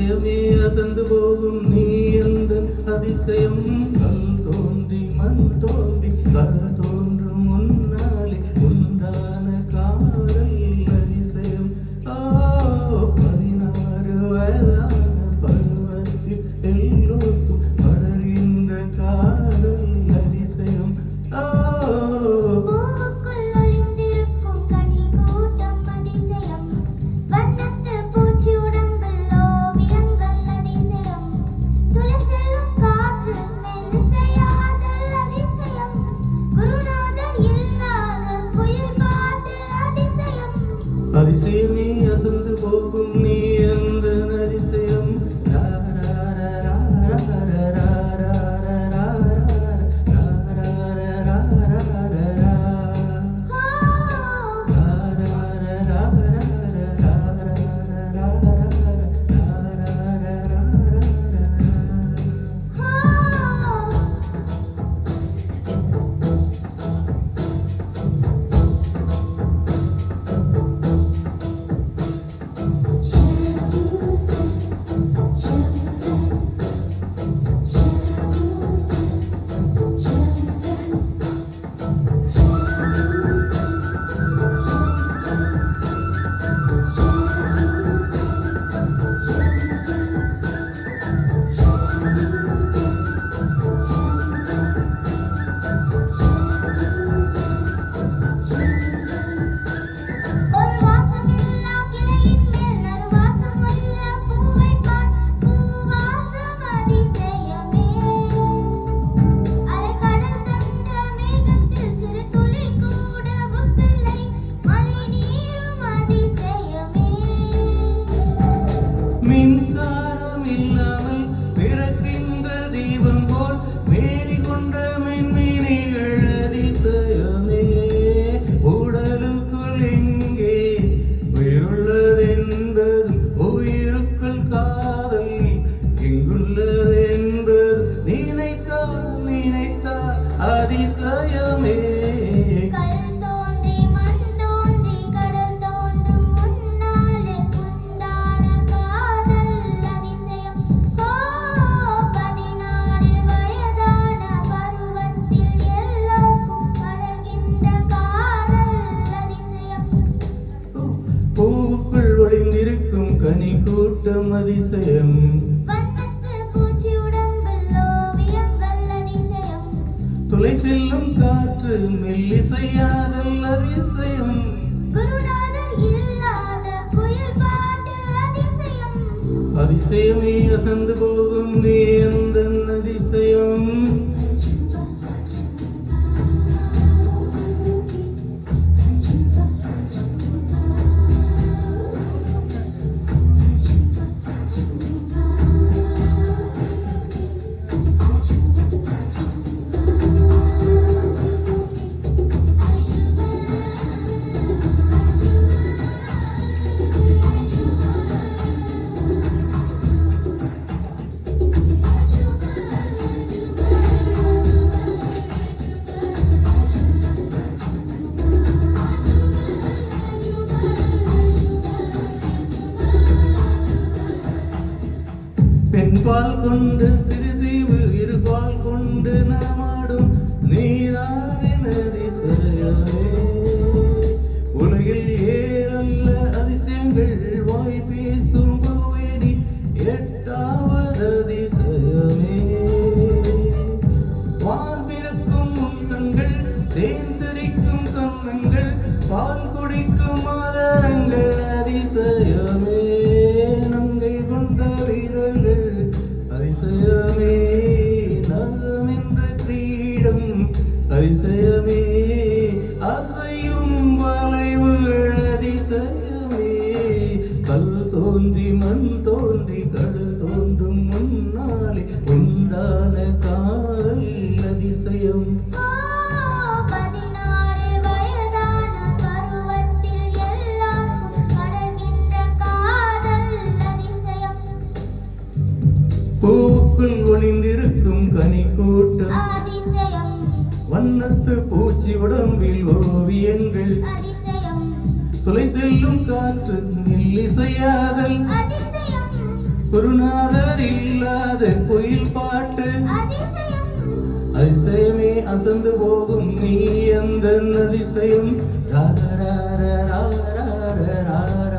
அதிசயமே அசந்து போகும் நீ எந்த அதிசயம் கல் தோன்றி மண் தோன்றி கல் தோன்றும் முன்னாலே உண்டான காதல் அதிசயம் 16 வயதான பருவத்தில் எல்லோருக்கும் படர்கின்ற காதல் அதிசயம் அதிசயமே அசந்து போகும் நீ எந்த அதிசயம் மின்சாரம் இல்லாமல் பிறக்கின்ற தீபம் போல் மேரி கொண்ட மின்மினிகள் அதிசயமே உடலுக்குள் எங்கே உயிருள்ளதென்பது உயிருக்குள் காதல் எங்குள்ளதென்பது நினைத்தால் அதிசயமே பூவுக்குள் ஒளிந்திருக்கும் கனி கூட்டம் அதிசயம் துளை செல்லும் காற்று மெல்லிசையாதல் அதிசயம் அதிசயமே அசந்து போகும் நீ எந்த அதிசயம் பெண்பால் கொண்டு சிறுதீவு இருபால் கொண்டு நாமாடும் நீதானின் அதிசயமே உலகில் ஏறல்ல அதிசயங்கள் வாய் பேசும் பூவேடி 8வது அதிசயமே வான் பிறக்கும் முத்தங்கள் தேர்ந்தெரிக்கும் கன்னங்கள் பால் குடிக்கும் ஆதாரங்கள் அதிசயமே நங்கை கொண்ட வீரர்கள் அதிசயமே நகம் என்ற கிரீடம் அதிசயமே அசையும் வளைவுகள் அதிசயமே கல் தோன்றி மண் தோன்றி கடல் தோன்றும் முன்னாலே உண்டான காதல் அதிசயம் பூவுக்குள் ஒளிந்திருக்கும் கனி கூட்டம் வண்ணத்து பூச்சி உடம்பில் ஓவியங்கள் துளை செல்லும் காற்று மெல்லிசையாதல் குருநாதர் இல்லாத குயில் பாட்டு அதிசயமே அசந்து போகும் நீ அந்த அதிசயம் ரார ரார ரார ரார ரார